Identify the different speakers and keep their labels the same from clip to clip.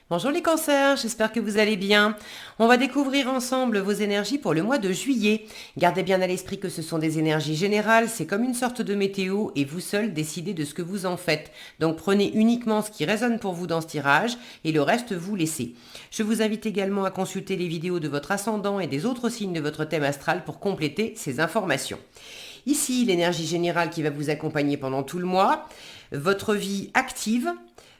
Speaker 1: Bonjour les cancers, j'espère que vous allez bien. On va découvrir ensemble vos énergies pour le mois de juillet. Gardez bien à l'esprit que ce sont des énergies générales, c'est comme une sorte de météo et vous seul décidez de ce que vous en faites. Donc prenez uniquement ce qui résonne pour vous dans ce tirage et le reste vous laissez. Je vous invite également à consulter les vidéos de votre ascendant et des autres signes de votre thème astral pour compléter ces informations. Ici, l'énergie générale qui va vous accompagner pendant tout le mois, votre vie active,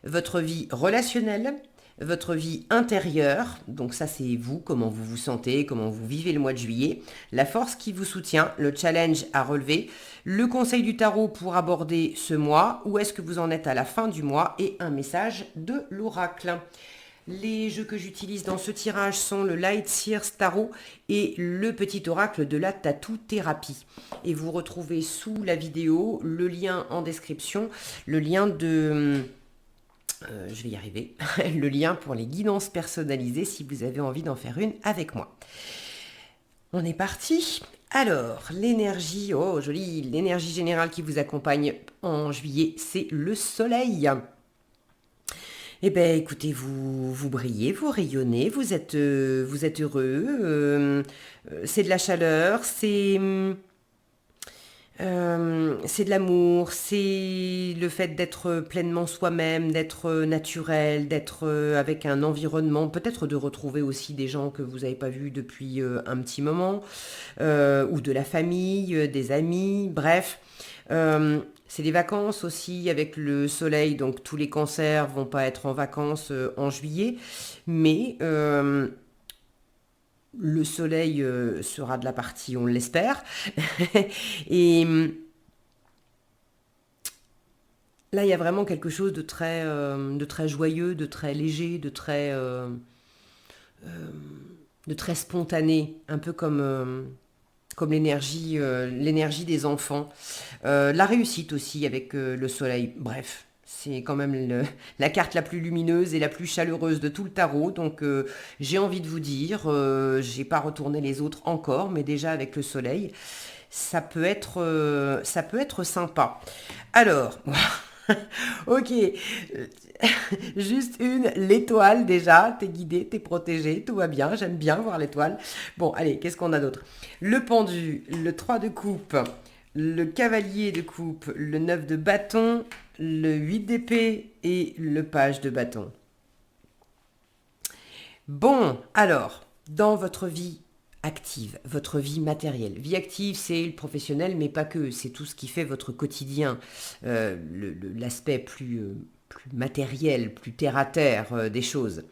Speaker 1: votre vie relationnelle, votre vie intérieure, donc ça c'est vous, comment vous vous sentez, comment vous vivez le mois de juillet, la force qui vous soutient, le challenge à relever, le conseil du tarot pour aborder ce mois, où est-ce que vous en êtes à la fin du mois et un message de l'oracle. Les jeux que j'utilise dans ce tirage sont le Light Sears Tarot et le petit oracle de la tattoo thérapie. Et vous retrouvez sous la vidéo le lien en description, le lien de je vais y arriver, le lien pour les guidances personnalisées si vous avez envie d'en faire une avec moi. On est parti. Alors, l'énergie, oh jolie, l'énergie générale qui vous accompagne en juillet, c'est le soleil. Eh bien, écoutez, vous brillez, vous rayonnez, vous êtes heureux, c'est de la chaleur, c'est de l'amour, c'est le fait d'être pleinement soi-même, d'être naturel, d'être avec un environnement, peut-être de retrouver aussi des gens que vous n'avez pas vus depuis un petit moment, ou de la famille, des amis, bref. C'est les vacances aussi avec le soleil, donc tous les cancers vont pas être en vacances en juillet, mais le soleil sera de la partie, on l'espère. Et là, il y a vraiment quelque chose de très joyeux, de très léger, de très spontané, un peu comme l'énergie des enfants. La réussite aussi avec le soleil. Bref, c'est quand même la carte la plus lumineuse et la plus chaleureuse de tout le tarot. Donc j'ai envie de vous dire, j'ai pas retourné les autres encore, mais déjà avec le soleil, ça peut être sympa. Alors, ok, juste l'étoile déjà, t'es guidé, t'es protégé, tout va bien, j'aime bien voir l'étoile. Bon, allez, qu'est-ce qu'on a d'autre? Le pendu, le 3 de coupe, le cavalier de coupe, le 9 de bâton, le 8 d'épée et le page de bâton. Bon, alors, dans votre vie active, votre vie matérielle. Vie active, c'est le professionnel, mais pas que. C'est tout ce qui fait votre quotidien, l'aspect plus matériel, plus terre à terre des choses.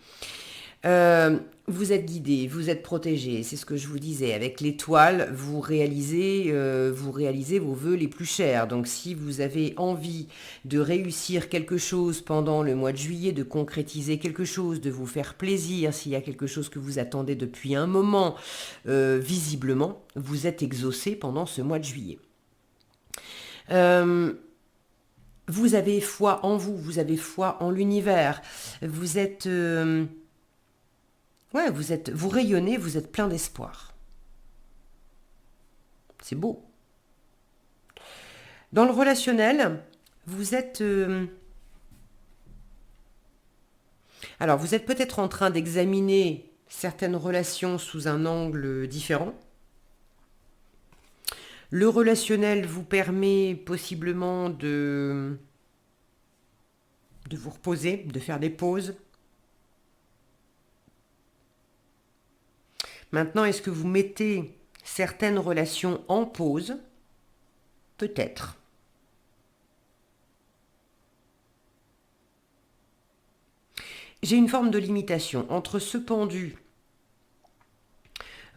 Speaker 1: Vous êtes guidé, vous êtes protégé, c'est ce que je vous disais. Avec l'étoile, vous réalisez vos vœux les plus chers. Donc si vous avez envie de réussir quelque chose pendant le mois de juillet, de concrétiser quelque chose, de vous faire plaisir, s'il y a quelque chose que vous attendez depuis un moment, visiblement, vous êtes exaucé pendant ce mois de juillet. Vous avez foi en vous, vous avez foi en l'univers, vous êtes... ouais, vous rayonnez, vous êtes plein d'espoir. C'est beau. Dans le relationnel, vous êtes... alors, vous êtes peut-être en train d'examiner certaines relations sous un angle différent. Le relationnel vous permet possiblement de vous reposer, de faire des pauses. Maintenant, est-ce que vous mettez certaines relations en pause? Peut-être. J'ai une forme de limitation entre ce pendu.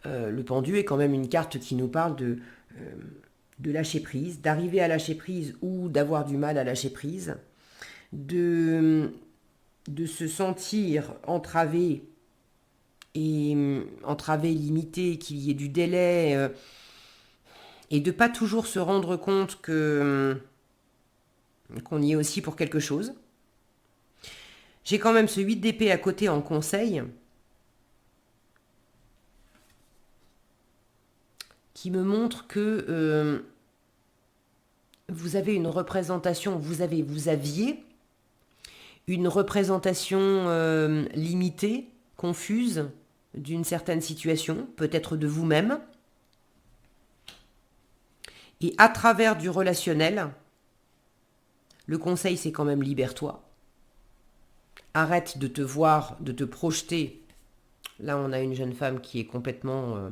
Speaker 1: Le pendu est quand même une carte qui nous parle de lâcher prise, d'arriver à lâcher prise ou d'avoir du mal à lâcher prise, de, de se sentir entravé et entravé, limité, qu'il y ait du délai et de pas toujours se rendre compte que qu'on y est aussi pour quelque chose. J'ai quand même ce 8 d'épée à côté en conseil qui me montre que vous avez une représentation, vous aviez une représentation limitée, confuse d'une certaine situation, peut-être de vous-même. Et à travers du relationnel, le conseil c'est quand même libère-toi. Arrête de te voir, de te projeter. Là on a une jeune femme qui est complètement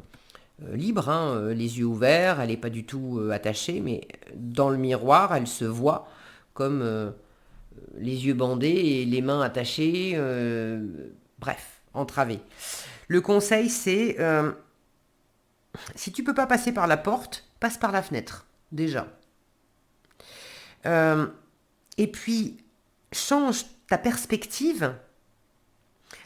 Speaker 1: libre, hein, les yeux ouverts, elle n'est pas du tout attachée, mais dans le miroir elle se voit comme les yeux bandés et les mains attachées, bref, entravées. Le conseil c'est, si tu peux pas passer par la porte, passe par la fenêtre, déjà. Et puis, change ta perspective.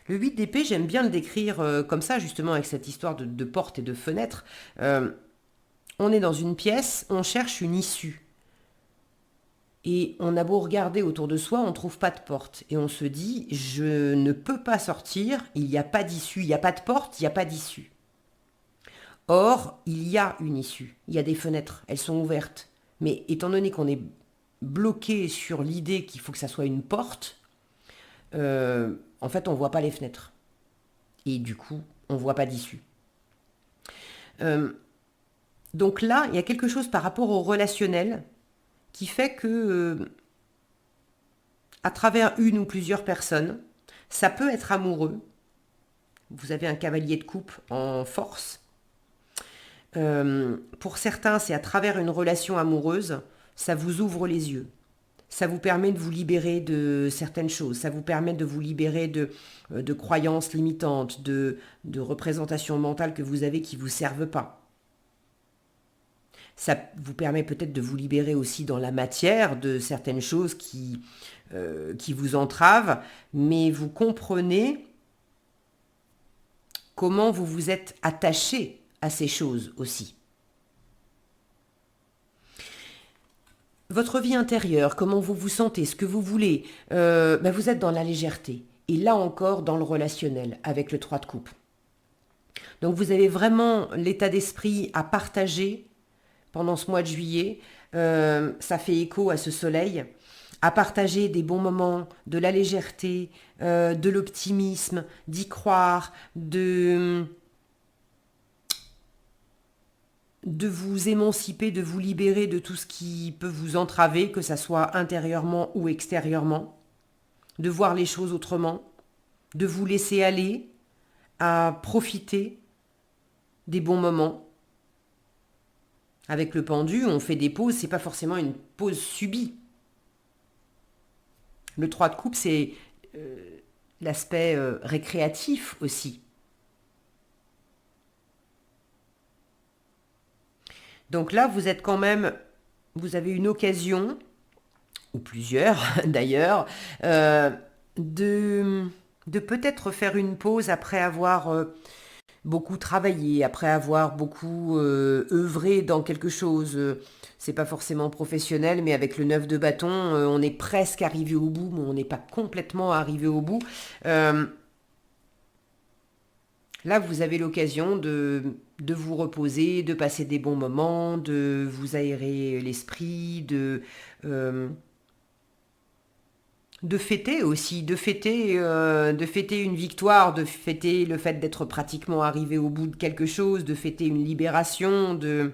Speaker 1: Le 8 d'épée, j'aime bien le décrire comme ça, justement, avec cette histoire de porte et de fenêtre. On est dans une pièce, on cherche une issue. Et on a beau regarder autour de soi, on ne trouve pas de porte. Et on se dit, je ne peux pas sortir, il n'y a pas d'issue, il n'y a pas de porte, il n'y a pas d'issue. Or, il y a une issue, il y a des fenêtres, elles sont ouvertes. Mais étant donné qu'on est bloqué sur l'idée qu'il faut que ça soit une porte, en fait, on ne voit pas les fenêtres. Et du coup, on ne voit pas d'issue. Donc là, il y a quelque chose par rapport au relationnel qui fait que, à travers une ou plusieurs personnes, ça peut être amoureux. Vous avez un cavalier de coupe en force. Pour certains, c'est à travers une relation amoureuse, ça vous ouvre les yeux. Ça vous permet de vous libérer de certaines choses. Ça vous permet de vous libérer de croyances limitantes, de représentations mentales que vous avez qui ne vous servent pas. Ça vous permet peut-être de vous libérer aussi dans la matière de certaines choses qui vous entravent, mais vous comprenez comment vous vous êtes attaché à ces choses aussi. Votre vie intérieure, comment vous vous sentez, ce que vous voulez, vous êtes dans la légèreté. Et là encore, dans le relationnel, avec le 3 de coupe. Donc vous avez vraiment l'état d'esprit à partager pendant ce mois de juillet. Ça fait écho à ce soleil. À partager des bons moments, de la légèreté, de l'optimisme, d'y croire, de vous émanciper, de vous libérer de tout ce qui peut vous entraver, que ça soit intérieurement ou extérieurement, de voir les choses autrement, de vous laisser aller à profiter des bons moments. Avec le pendu, on fait des pauses, c'est pas forcément une pause subie. Le 3 de coupe, c'est l'aspect récréatif aussi. Donc là, vous êtes quand même, vous avez une occasion, ou plusieurs d'ailleurs, de peut-être faire une pause après avoir beaucoup travaillé, après avoir beaucoup œuvré dans quelque chose. C'est pas forcément professionnel, mais avec le 9 de bâton, on est presque arrivé au bout, mais on n'est pas complètement arrivé au bout. Là, vous avez l'occasion de vous reposer, de passer des bons moments, de vous aérer l'esprit, de fêter aussi, de fêter une victoire, de fêter le fait d'être pratiquement arrivé au bout de quelque chose, de fêter une libération, de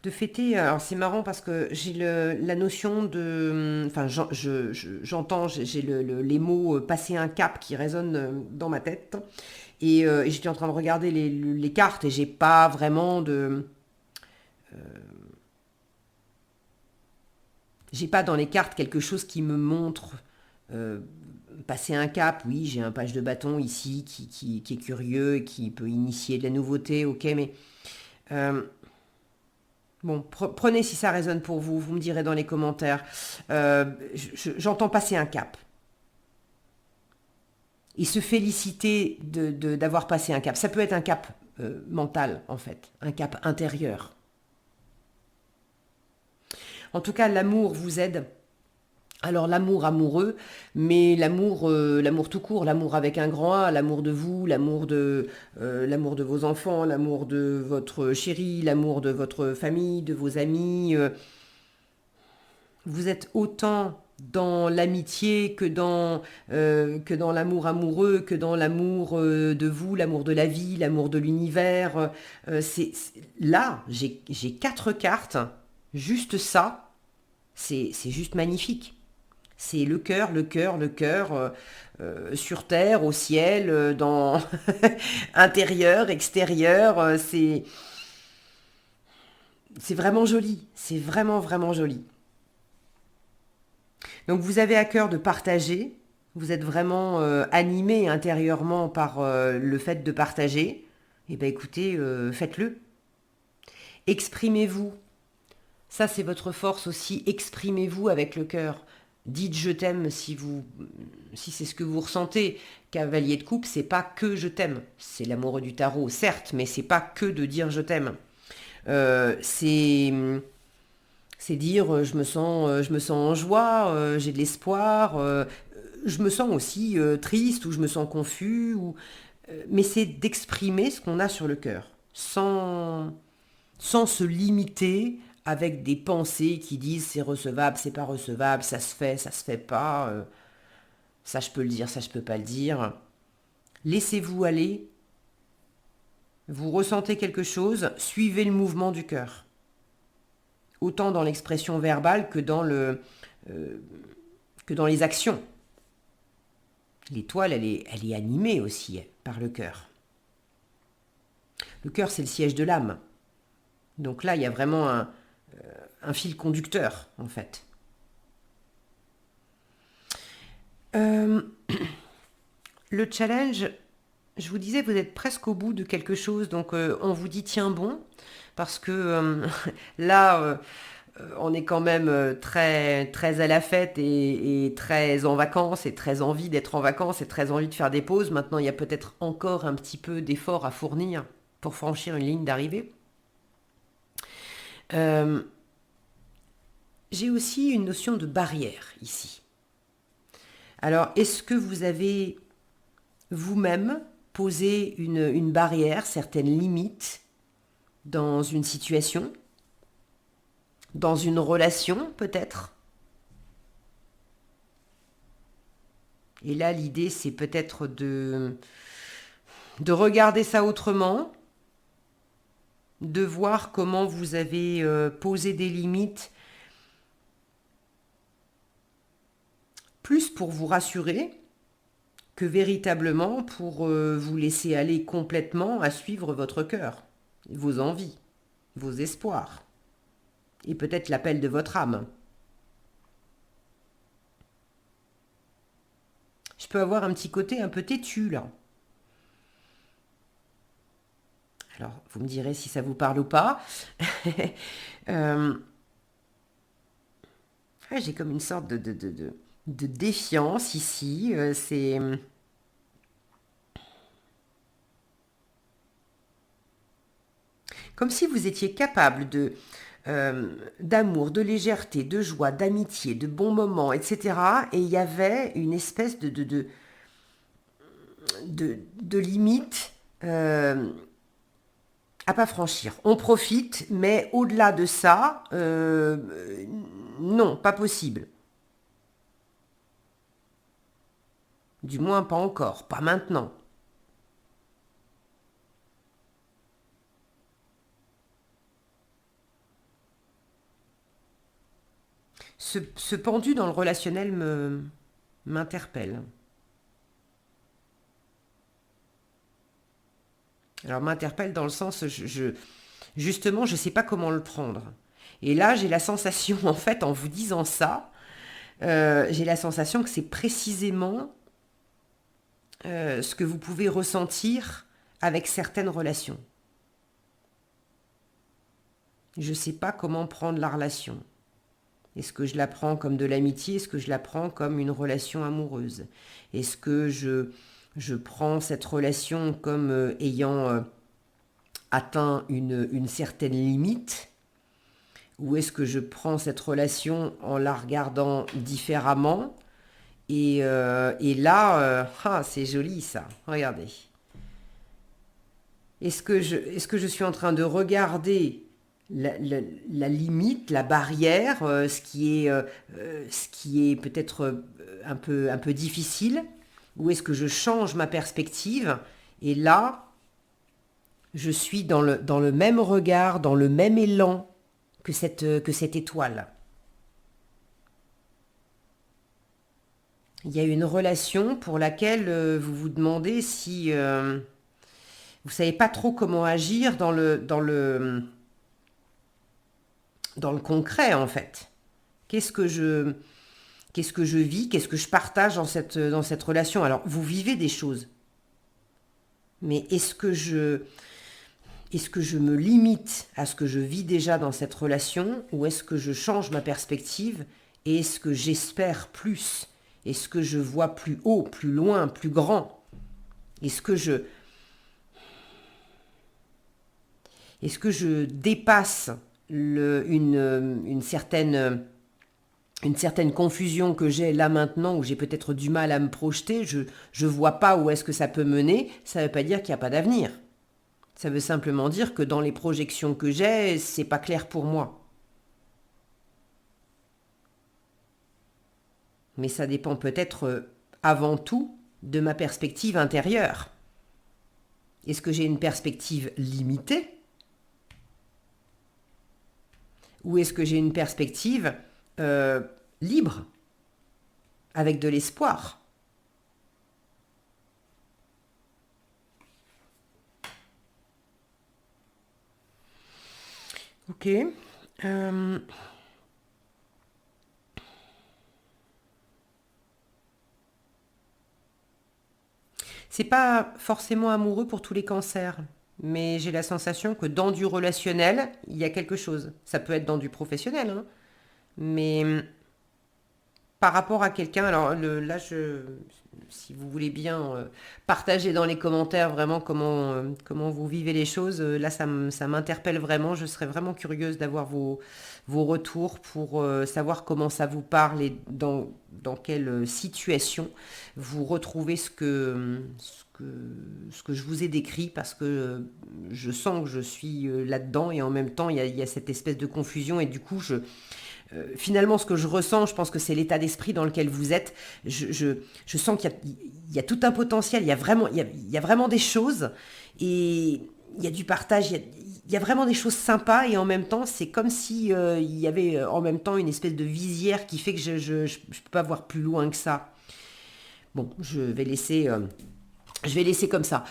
Speaker 1: fêter. Alors c'est marrant parce que j'ai la notion de, enfin j'entends, j'ai les mots passer un cap qui résonnent dans ma tête. Et j'étais en train de regarder les cartes et j'ai pas vraiment j'ai pas dans les cartes quelque chose qui me montre passer un cap. Oui, j'ai un page de bâton ici qui est curieux et qui peut initier de la nouveauté, ok, mais bon, prenez si ça résonne pour vous, vous me direz dans les commentaires. J'entends passer un cap. Et se féliciter d'avoir passé un cap. Ça peut être un cap mental, en fait, un cap intérieur. En tout cas, l'amour vous aide Alors l'amour amoureux, mais l'amour tout court, l'amour avec un grand A, l'amour de vous, l'amour de vos enfants, l'amour de votre chéri, l'amour de votre famille, de vos amis. Vous êtes autant dans l'amitié que dans l'amour amoureux, que dans l'amour de vous, l'amour de la vie, l'amour de l'univers. Là, j'ai quatre cartes, juste ça, c'est juste magnifique. C'est le cœur, le cœur, le cœur, sur terre, au ciel, dans intérieur, extérieur. C'est vraiment joli. C'est vraiment, vraiment joli. Donc vous avez à cœur de partager. Vous êtes vraiment animé intérieurement par le fait de partager. Eh bien écoutez, faites-le. Exprimez-vous. Ça, c'est votre force aussi. Exprimez-vous avec le cœur. Dites je t'aime si c'est ce que vous ressentez. Cavalier de coupe, c'est pas que je t'aime. C'est l'amoureux du tarot, certes, mais c'est pas que de dire je t'aime. Euh, c'est c'est dire je me sens en joie, j'ai de l'espoir, je me sens aussi triste ou je me sens confus. Mais c'est d'exprimer ce qu'on a sur le cœur, sans se limiter avec des pensées qui disent c'est recevable, c'est pas recevable, ça se fait pas, ça je peux le dire, ça je peux pas le dire. Laissez-vous aller, vous ressentez quelque chose, suivez le mouvement du cœur. Autant dans l'expression verbale euh, que dans les actions. L'étoile, elle est animée aussi par le cœur. Le cœur, c'est le siège de l'âme. Donc là, il y a vraiment un fil conducteur, en fait. Euh, le challenge, je vous disais, vous êtes presque au bout de quelque chose, donc on vous dit tiens bon, parce que là, on est quand même très, très à la fête et très en vacances et très envie d'être en vacances et très envie de faire des pauses. Maintenant, il y a peut-être encore un petit peu d'effort à fournir pour franchir une ligne d'arrivée. Euh, j'ai aussi une notion de barrière ici. Alors, est-ce que vous avez vous-même posé une barrière, certaines limites dans une situation, dans une relation peut-être? Et là, l'idée, c'est peut-être de regarder ça autrement, de voir comment vous avez posé des limites, plus pour vous rassurer que véritablement pour vous laisser aller complètement à suivre votre cœur, vos envies, vos espoirs, et peut-être l'appel de votre âme. Je peux avoir un petit côté un peu têtu là. Alors, vous me direz si ça vous parle ou pas. Euh, j'ai comme une sorte de défiance ici. C'est comme si vous étiez capable d'amour, de légèreté, de joie, d'amitié, de bons moments, etc. Et il y avait une espèce de limite à pas franchir. On profite, mais au-delà de ça, non, pas possible. Du moins pas encore, pas maintenant. Ce pendu dans le relationnel m'interpelle. Alors m'interpelle dans le sens, justement, je ne sais pas comment le prendre. Et là, j'ai la sensation, en fait, en vous disant ça, j'ai la sensation que c'est précisément ce que vous pouvez ressentir avec certaines relations. Je ne sais pas comment prendre la relation. Est-ce que je la prends comme de l'amitié? Est-ce que je la prends comme une relation amoureuse? Est-ce que je prends cette relation comme ayant atteint une certaine limite? Ou est-ce que je prends cette relation en la regardant différemment? Et là, c'est joli ça. Regardez. Est-ce que je suis en train de regarder la limite, la barrière, ce qui est peut-être un peu difficile, ou est-ce que je change ma perspective et là, je suis dans le même regard, dans le même élan que cette étoile. Il y a une relation pour laquelle vous vous demandez si vous savez pas trop comment agir dans le concret en fait. Qu'est-ce que je qu'est-ce que je vis, qu'est-ce que je partage dans cette relation. Alors vous vivez des choses, mais est-ce que je me limite à ce que je vis déjà dans cette relation ou est-ce que je change ma perspective et est-ce que j'espère plus? Est-ce que je vois plus haut, plus loin, plus grand? Est-ce que je Est-ce que je dépasse une certaine confusion que j'ai là maintenant, où j'ai peut-être du mal à me projeter, je vois pas où est-ce que ça peut mener, ça ne veut pas dire qu'il n'y a pas d'avenir. Ça veut simplement dire que dans les projections que j'ai, c'est pas clair pour moi. Mais ça dépend peut-être avant tout de ma perspective intérieure. Est-ce que j'ai une perspective limitée ou est-ce que j'ai une perspective libre, avec de l'espoir? Ok. Euh, c'est pas forcément amoureux pour tous les cancers, mais j'ai la sensation que dans du relationnel, il y a quelque chose. Ça peut être dans du professionnel, hein, mais par rapport à quelqu'un, alors là, si vous voulez bien partager dans les commentaires vraiment comment vous vivez les choses, là, ça m'interpelle vraiment. Je serais vraiment curieuse d'avoir vos retours pour savoir comment ça vous parle et dans quelle situation vous retrouvez ce que je vous ai décrit, parce que je sens que je suis là-dedans et en même temps, il y a cette espèce de confusion et du coup, finalement, ce que je ressens, je pense que c'est l'état d'esprit dans lequel vous êtes. Je sens qu'il y a tout un potentiel, il y a vraiment des choses et il y a du partage, il y a vraiment des choses sympas et en même temps, c'est comme si il y avait en même temps une espèce de visière qui fait que je peux pas voir plus loin que ça. Bon, je vais laisser comme ça.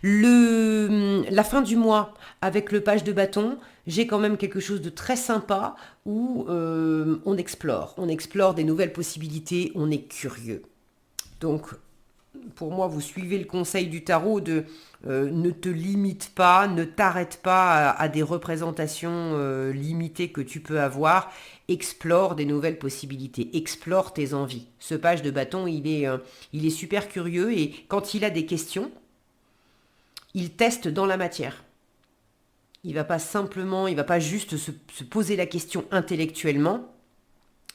Speaker 1: La fin du mois, avec le page de bâton, j'ai quand même quelque chose de très sympa où on explore. On explore des nouvelles possibilités, on est curieux. Donc, pour moi, vous suivez le conseil du tarot de ne te limite pas, ne t'arrête pas à des représentations limitées que tu peux avoir. Explore des nouvelles possibilités, explore tes envies. Ce page de bâton, il est super curieux et quand il a des questions, il teste dans la matière. Il va pas juste se poser la question intellectuellement.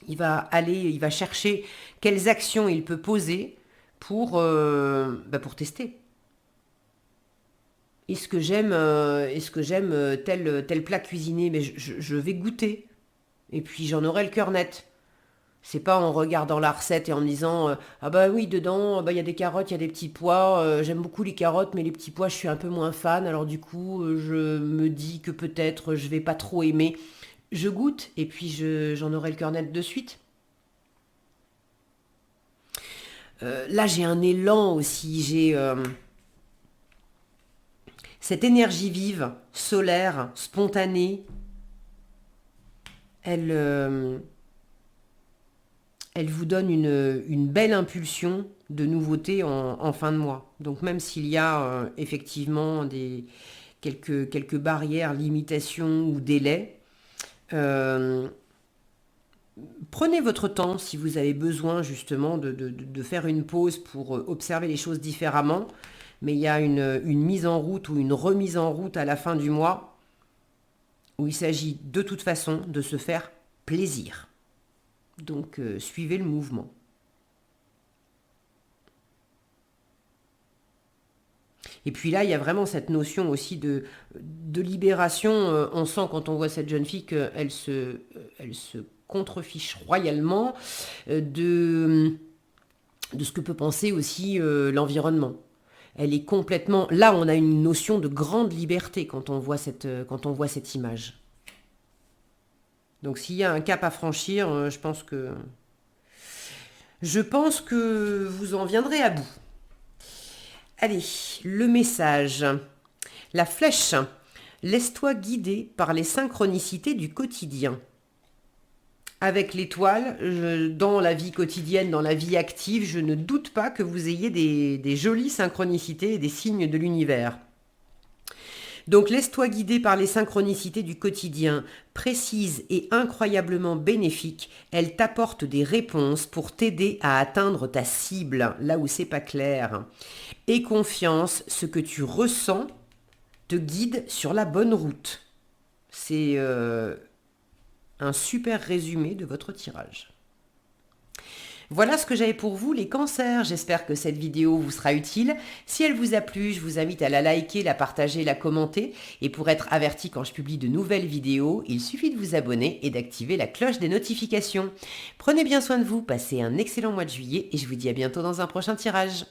Speaker 1: Il va chercher quelles actions il peut poser pour tester. Est-ce que j'aime tel plat cuisiné? Mais je vais goûter. Et puis j'en aurai le cœur net. C'est pas en regardant la recette et en me disant ah bah oui, dedans bah il y a des carottes, il y a des petits pois, j'aime beaucoup les carottes mais les petits pois je suis un peu moins fan, alors du coup je me dis que peut-être je vais pas trop aimer. Je goûte et puis j'en aurai le cœur net de suite. Là j'ai un élan aussi, j'ai cette énergie vive, solaire, spontanée, elle, elle vous donne une belle impulsion de nouveauté en fin de mois. Donc même s'il y a effectivement quelques barrières, limitations ou délais, euh, prenez votre temps si vous avez besoin justement de faire une pause pour observer les choses différemment. Mais il y a une mise en route ou une remise en route à la fin du mois où il s'agit de toute façon de se faire plaisir. Donc suivez le mouvement. Et puis là, il y a vraiment cette notion aussi de libération. On sent quand on voit cette jeune fille qu'elle elle se contrefiche royalement de ce que peut penser aussi l'environnement. Elle est complètement... Là, on a une notion de grande liberté quand on voit cette image. Donc s'il y a un cap à franchir, je pense que vous en viendrez à bout. Allez, le message. La flèche. Laisse-toi guider par les synchronicités du quotidien. Avec l'étoile, dans la vie quotidienne, dans la vie active, je ne doute pas que vous ayez des jolies synchronicités et des signes de l'univers. Donc laisse-toi guider par les synchronicités du quotidien, précises et incroyablement bénéfiques. Elles t'apportent des réponses pour t'aider à atteindre ta cible, là où c'est pas clair. Aie confiance, ce que tu ressens te guide sur la bonne route. C'est un super résumé de votre tirage. Voilà ce que j'avais pour vous, les cancers. J'espère que cette vidéo vous sera utile. Si elle vous a plu, je vous invite à la liker, la partager, la commenter. Et pour être averti quand je publie de nouvelles vidéos, il suffit de vous abonner et d'activer la cloche des notifications. Prenez bien soin de vous, passez un excellent mois de juillet et je vous dis à bientôt dans un prochain tirage.